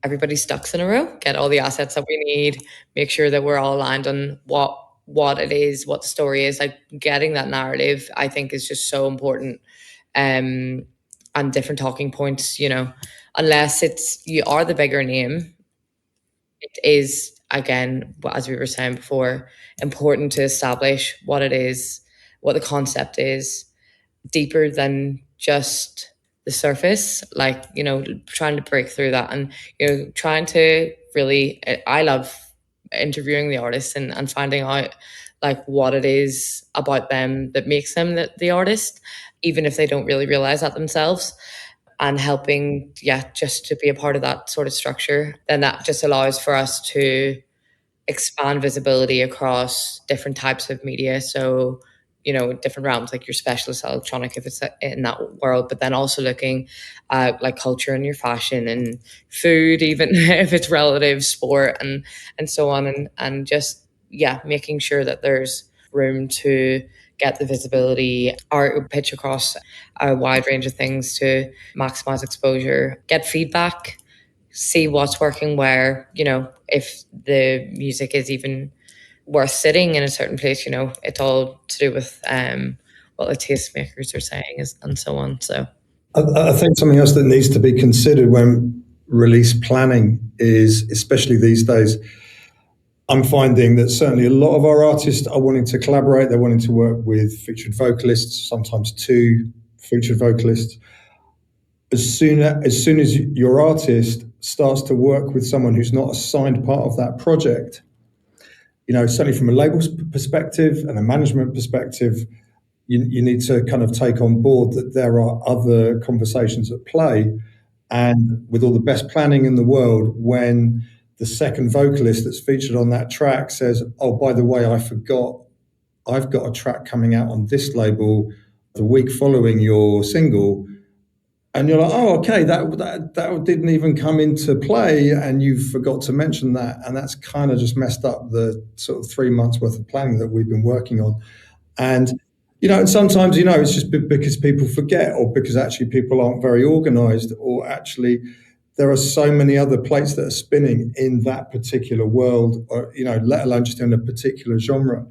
everybody's ducks in a row, get all the assets that we need, make sure that we're all aligned on what it is, what the story is. Like getting that narrative, I think, is just so important. And different talking points, unless you are the bigger name, it is, again, as we were saying before, important to establish what it is, what the concept is, deeper than just the surface, like trying to break through that, and trying to really, I love interviewing the artists and finding out like what it is about them that makes them the artist, even if they don't really realize that themselves, and helping just to be a part of that sort of structure. Then that just allows for us to expand visibility across different types of media. So different realms, like your specialist electronic if it's in that world, but then also looking at like culture and your fashion and food, even if it's relative, sport and so on, and just making sure that there's room to get the visibility or pitch across a wide range of things to maximize exposure, get feedback, see what's working where, if the music is even worth sitting in a certain place. It's all to do with what the tastemakers are saying and so on. So I think something else that needs to be considered when release planning is, especially these days, I'm finding that certainly a lot of our artists are wanting to collaborate. They're wanting to work with featured vocalists, sometimes 2 featured vocalists. As soon as your artist starts to work with someone who's not a signed part of that project, certainly from a label perspective and a management perspective, you need to kind of take on board that there are other conversations at play. And with all the best planning in the world, when the second vocalist that's featured on that track says, oh, by the way, I forgot, I've got a track coming out on this label the week following your single. And you're like, oh, okay, that didn't even come into play, and you forgot to mention that. And that's kind of just messed up the sort of 3 months worth of planning that we've been working on. And, and sometimes, it's just because people forget, or because actually people aren't very organized, or actually there are so many other plates that are spinning in that particular world, or, let alone just in a particular genre.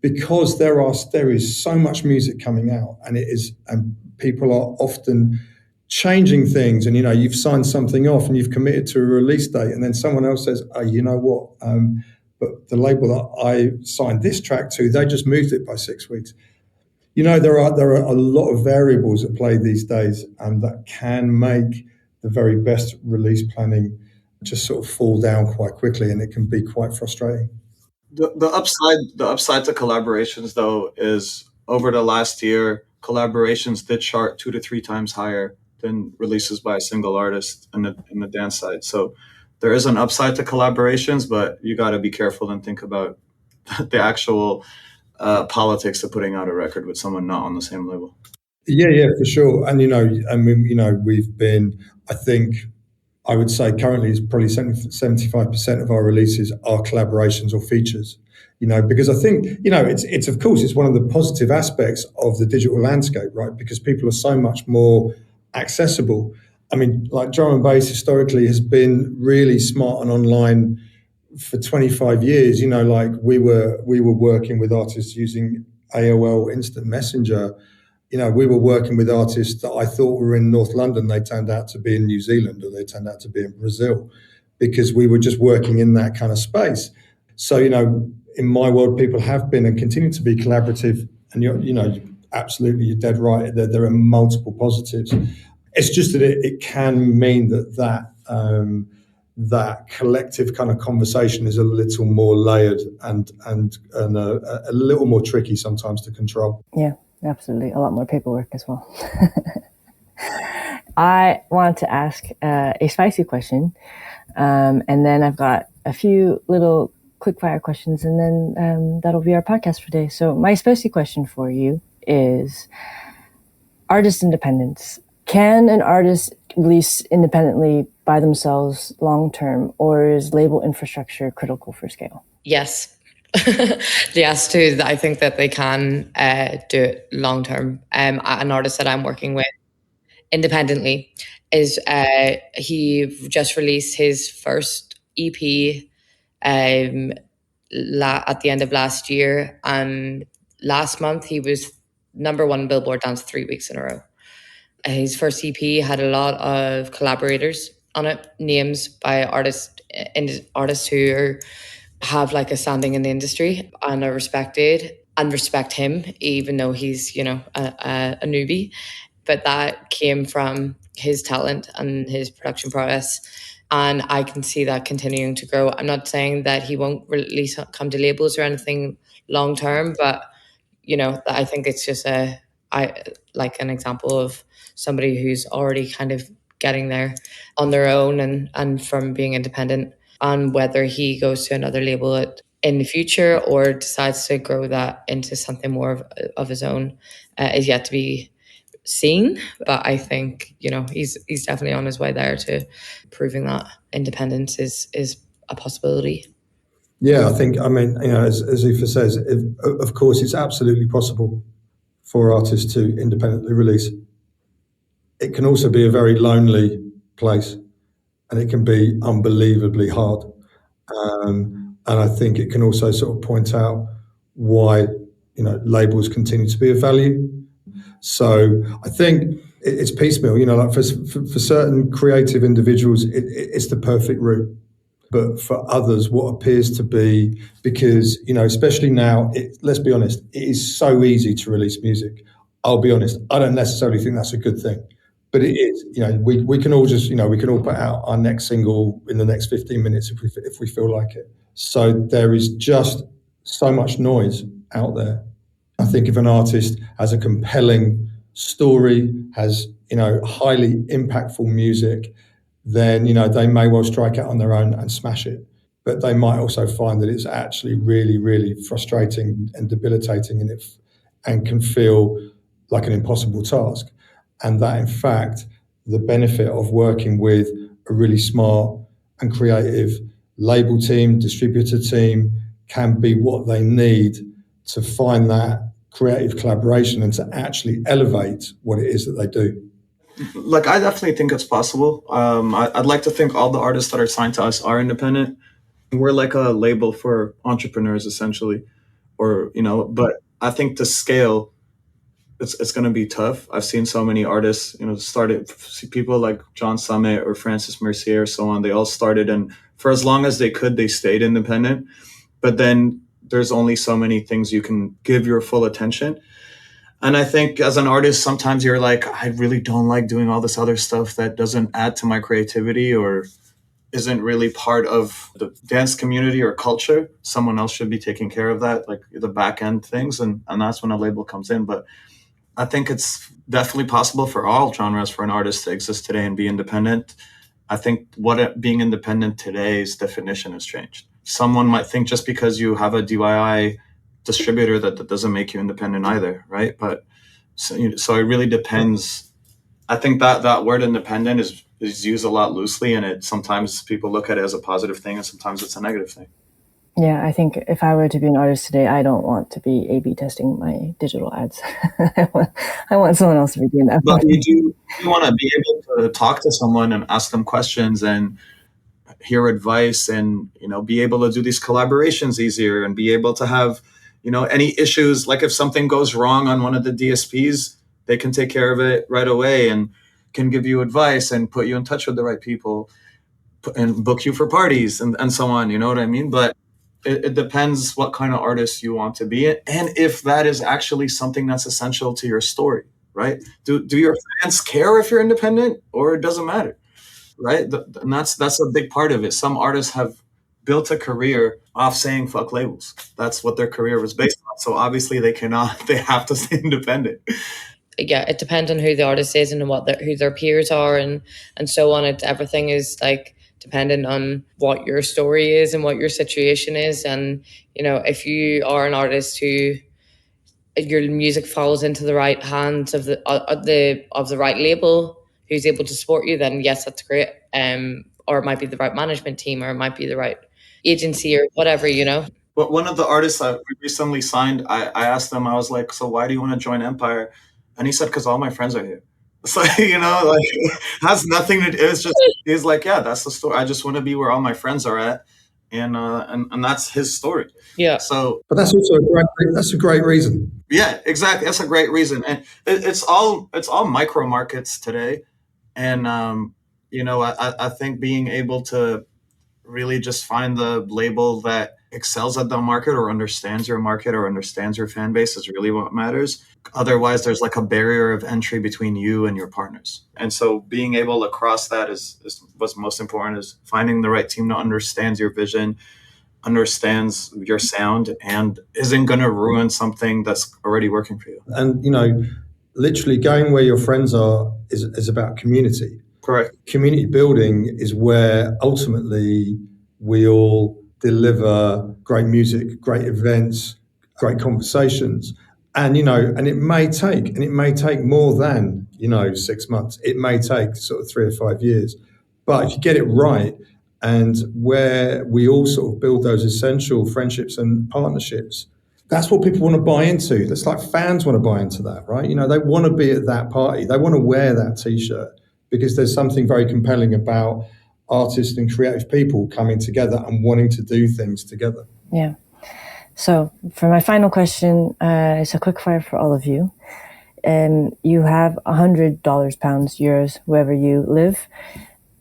Because there is so much music coming out, and people are often changing things, and you've signed something off and you've committed to a release date, and then someone else says, oh, you know what, but the label that I signed this track to, they just moved it by 6 weeks. There are a lot of variables at play these days, and that can make the very best release planning just sort of fall down quite quickly, and it can be quite frustrating. The upside to collaborations, though, is over the last year, collaborations did chart 2 to 3 times higher than releases by a single artist in the dance side. So there is an upside to collaborations, but you got to be careful and think about the actual politics of putting out a record with someone not on the same label. Yeah, for sure. And we've been, I would say currently it's probably 75% of our releases are collaborations or features, because I think, it's of course, it's one of the positive aspects of the digital landscape, right? Because people are so much more accessible. Like drum and bass historically has been really smart and online for 25 years. Like we were working with artists using AOL Instant Messenger. We were working with artists that I thought were in North London. They turned out to be in New Zealand, or they turned out to be in Brazil, because we were just working in that kind of space. So, in my world, people have been and continue to be collaborative. And absolutely, you're dead right. There are multiple positives. It's just that it can mean that collective kind of conversation is a little more layered and a little more tricky sometimes to control. Yeah. Absolutely. A lot more paperwork as well. I want to ask a spicy question. And then I've got a few little quick fire questions, and then that'll be our podcast for today. So my spicy question for you is artist independence. Can an artist release independently by themselves long-term, or is label infrastructure critical for scale? Yes. Yes, too. I think that they can do it long term. An artist that I'm working with independently is he just released his first EP at the end of last year, and last month he was #1 Billboard Dance 3 weeks in a row. His first EP had a lot of collaborators on it, names by artists who have like a standing in the industry and are respected and respect him, even though he's, a newbie. But that came from his talent and his production prowess. And I can see that continuing to grow. I'm not saying that he won't come to labels or anything long term, but, I think it's just an example of somebody who's already kind of getting there on their own and from being independent. On whether he goes to another label in the future or decides to grow that into something more of his own is yet to be seen. But I think, he's definitely on his way there to proving that independence is a possibility. Yeah, I think, as Aoife says, of course, it's absolutely possible for artists to independently release. It can also be a very lonely place, and it can be unbelievably hard. And I think it can also sort of point out why, labels continue to be of value. So I think it's piecemeal, like for certain creative individuals, it's the perfect route. But for others, what appears to be, because, especially now, let's be honest, it is so easy to release music. I'll be honest, I don't necessarily think that's a good thing. But it is, we can all just, we can all put out our next single in the next 15 minutes if we feel like it. So there is just so much noise out there. I think if an artist has a compelling story, has, highly impactful music, then, they may well strike out on their own and smash it. But they might also find that it's actually really, really frustrating and debilitating, and can feel like an impossible task. And that, in fact, the benefit of working with a really smart and creative label team, distributor team, can be what they need to find that creative collaboration and to actually elevate what it is that they do. Like, I definitely think it's possible. I'd like to think all the artists that are signed to us are independent. We're like a label for entrepreneurs, essentially, but I think to scale, it's going to be tough. I've seen so many artists, see people like John Summit or Francis Mercier or so on. They all started, and for as long as they could, they stayed independent. But then there's only so many things you can give your full attention. And I think as an artist, sometimes you're like, I really don't like doing all this other stuff that doesn't add to my creativity or isn't really part of the dance community or culture. Someone else should be taking care of that, like the back end things. And that's when a label comes in. But I think it's definitely possible for all genres for an artist to exist today and be independent. I think being independent today's definition has changed. Someone might think just because you have a DIY distributor that doesn't make you independent either, right? But so it really depends. I think that word independent is used a lot loosely, and sometimes people look at it as a positive thing and sometimes it's a negative thing. Yeah, I think if I were to be an artist today, I don't want to be A/B testing my digital ads. I want someone else to be doing that. But you want to be able to talk to someone and ask them questions and hear advice, and be able to do these collaborations easier, and be able to have any issues, like if something goes wrong on one of the DSPs, they can take care of it right away and can give you advice and put you in touch with the right people and book you for parties and so on. You know what I mean? But it depends what kind of artist you want to be, and if that is actually something that's essential to your story, right? Do your fans care if you're independent, or it doesn't matter, right? And that's a big part of it. Some artists have built a career off saying fuck labels. That's what their career was based on. So obviously they have to stay independent. Yeah, it depends on who the artist is and who their peers are and so on. Everything is like dependent on what your story is and what your situation is. And if you are an artist who your music falls into the right hands of the right label who's able to support you, then yes, that's great. Or it might be the right management team, or it might be the right agency, or whatever. But one of the artists that we recently signed, I asked him, I was like, so why do you want to join Empire? And he said, because all my friends are here. It's like, has nothing to do. It's just, he's like, yeah, that's the story. I just want to be where all my friends are at. And that's his story. Yeah. So, but that's also a great reason. Yeah, exactly. That's a great reason. And it's all micro markets today. And, I think being able to really just find the label that excels at the market or understands your market or understands your fan base is really what matters. Otherwise, there's like a barrier of entry between you and your partners. And so being able to cross that is what's most important, is finding the right team that understands your vision, understands your sound, and isn't going to ruin something that's already working for you. And, literally going where your friends are is about community. Correct. Community building is where ultimately we all deliver great music, great events, great conversations. And, and it may take more than, 6 months. It may take sort of 3 or 5 years. But if you get it right, and where we all sort of build those essential friendships and partnerships, that's what people want to buy into. That's like fans want to buy into that, right? They want to be at that party. They want to wear that T-shirt because there's something very compelling about artists and creative people coming together and wanting to do things together. Yeah. So for my final question, it's a quick fire for all of you. You have $100, pounds, euros, wherever you live,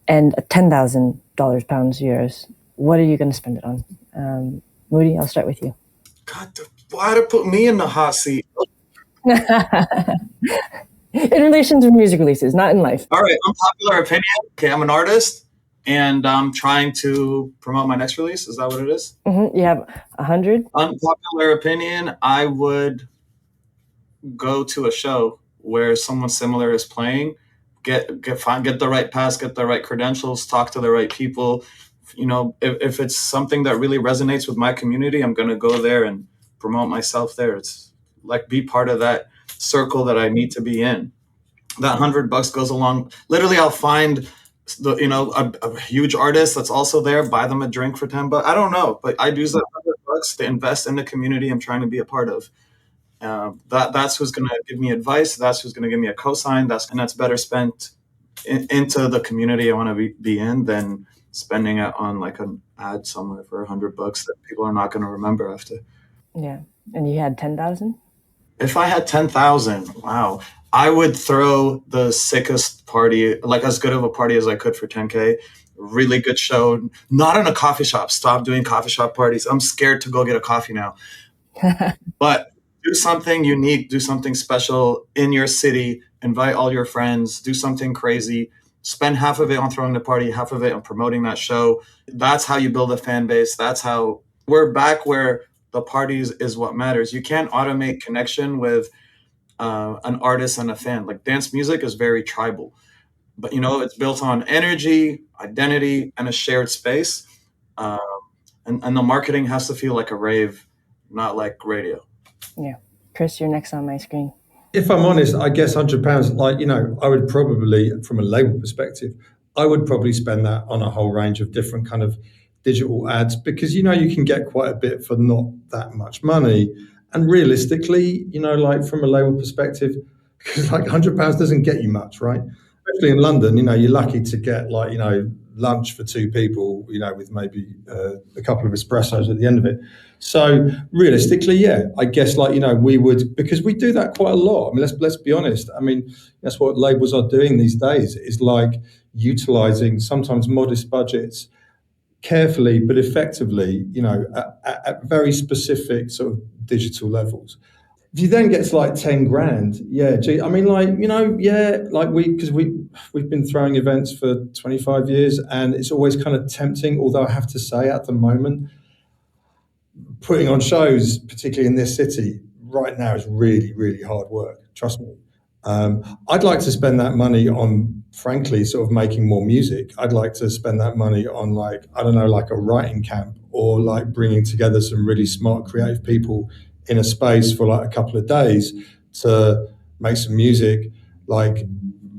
and $10,000, pounds, euros. What are you going to spend it on? Moody, I'll start with you. God, why to put me in the hot seat? In relation to music releases, not in life. All right, unpopular opinion. Okay, I'm an artist, and I'm trying to promote my next release. Is that what it is? Mm-hmm. You have 100. Unpopular opinion. I would go to a show where someone similar is playing, get the right pass, get the right credentials, talk to the right people. If it's something that really resonates with my community, I'm going to go there and promote myself there. It's like be part of that circle that I need to be in. That $100 goes along. Literally, I'll find a huge artist that's also there, buy them a drink for $10. I don't know, but I'd use that $100 to invest in the community I'm trying to be a part of. That's who's going to give me advice. That's who's going to give me a cosign. That's better spent into the community I want to be in than spending it on like an ad somewhere for $100 that people are not going to remember after. Yeah, and you had 10,000. If I had 10,000, wow, I would throw the sickest party, like as good of a party as I could for 10K. Really good show. Not in a coffee shop. Stop doing coffee shop parties. I'm scared to go get a coffee now. But do something unique, do something special in your city, invite all your friends, do something crazy, spend half of it on throwing the party, half of it on promoting that show. That's how you build a fan base. That's how we're back where the parties is what matters. You can't automate connection with an artist and a fan. Like dance music is very tribal, but it's built on energy, identity, and a shared space. And the marketing has to feel like a rave, not like radio. Yeah. Chris, you're next on my screen. If I'm honest, I guess £100, I would probably, from a label perspective, I would probably spend that on a whole range of different kind of digital ads because, you can get quite a bit for not that much money. And realistically, like from a label perspective, because like £100 doesn't get you much, right? Especially in London, you're lucky to get like, lunch for two people, with maybe a couple of espressos at the end of it. So realistically, yeah, I guess like, we would, because we do that quite a lot. I mean, let's be honest. I mean, that's what labels are doing these days is like utilizing sometimes modest budgets carefully, but effectively, at very specific sort of digital levels. If you then get to like 10 grand, yeah, gee, I mean, like, yeah, like because we've been throwing events for 25 years and it's always kind of tempting, although I have to say at the moment, putting on shows, particularly in this city right now is really, really hard work. Trust me. I'd like to spend that money on, frankly, sort of making more music. I'd like to spend that money on like, I don't know, like a writing camp or like bringing together some really smart, creative people in a space for like a couple of days to make some music, like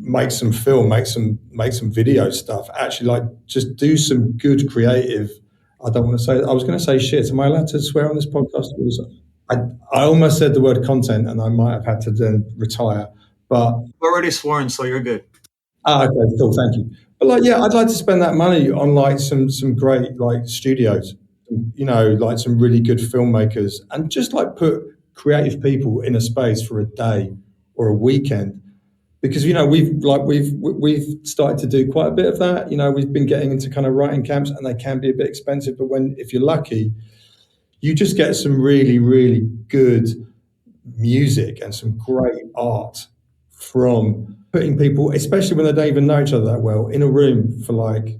make some film, make some video stuff, actually like just do some good creative. I was going to say shit. Am I allowed to swear on this podcast? I almost said the word content and I might have had to then retire, but We're already sworn, so you're good. Okay, cool, thank you. But like, yeah, I'd like to spend that money on like some great like studios, like some really good filmmakers, and just like put creative people in a space for a day or a weekend, because we've started to do quite a bit of that. We've been getting into kind of writing camps, and they can be a bit expensive, but if you're lucky, you just get some really, really good music and some great art from putting people, especially when they don't even know each other that well, in a room for like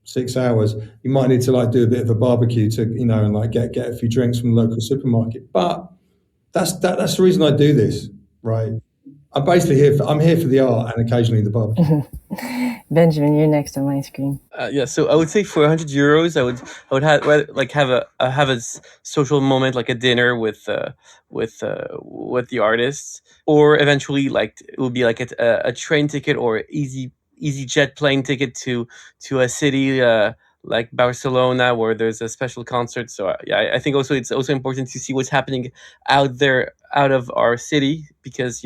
6 hours. You might need to like do a bit of a barbecue to, and like get a few drinks from the local supermarket. But that's the reason I do this, right? I'm basically I'm here for the art and occasionally the barbecue. Benjamin, you're next on my screen. Yeah, so I would say for €100, I would have a social moment, like a dinner with the artists, or eventually like it would be like a train ticket or easy jet plane ticket to a city like Barcelona, where there's a special concert. So yeah, I think also it's also important to see what's happening out there, out of our city, because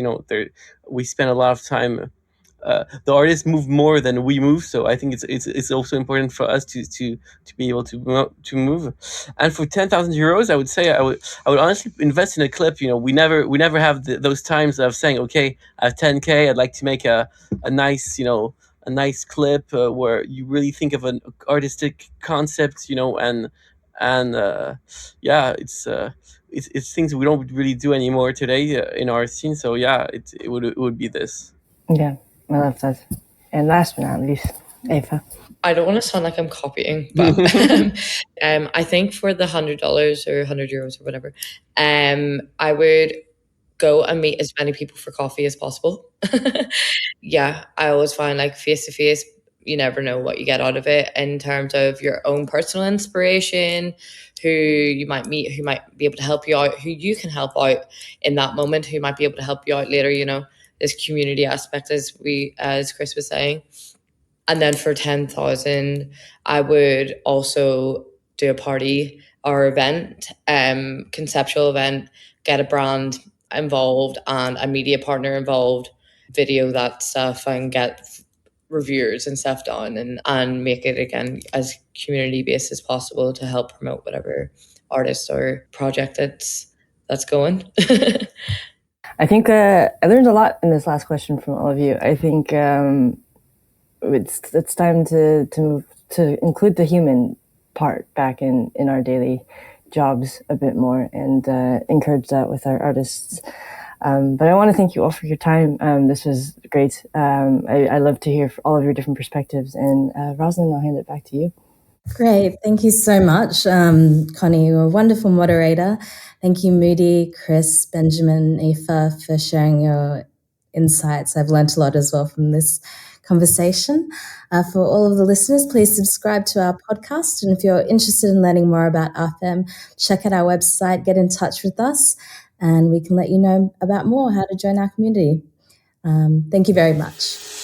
we spend a lot of time. The artists move more than we move, so I think it's also important for us to be able to move. And for €10,000, I would say I would honestly invest in a clip. We never have those times of saying, okay, I have 10K, I'd like to make a nice a nice clip where you really think of an artistic concept, and yeah, it's things we don't really do anymore today in our scene. So yeah, it would be this. Yeah, I love that. And last but not least, Aoife. I don't want to sound like I'm copying, but I think for the $100 or €100 or whatever, I would go and meet as many people for coffee as possible. Yeah, I always find like face to face, you never know what you get out of it in terms of your own personal inspiration, who you might meet, who might be able to help you out, who you can help out in that moment, who might be able to help you out later, this community aspect as Chris was saying. And then for 10,000, I would also do a party or event, conceptual event, get a brand involved and a media partner involved, video that stuff and get reviewers and stuff done and make it again as community based as possible to help promote whatever artist or project that's going. I think I learned a lot in this last question from all of you. I think it's time to include the human part back in our daily jobs a bit more and encourage that with our artists. But I want to thank you all for your time. This was great. I love to hear all of your different perspectives. And Rosalind, I'll hand it back to you. Great. Thank you so much, Connie. You're a wonderful moderator. Thank you, Moody, Chris, Benjamin, Aoife, for sharing your insights. I've learnt a lot as well from this conversation. For all of the listeners, please subscribe to our podcast. And if you're interested in learning more about AFEM, check out our website, get in touch with us, and we can let you know about more, how to join our community. Thank you very much.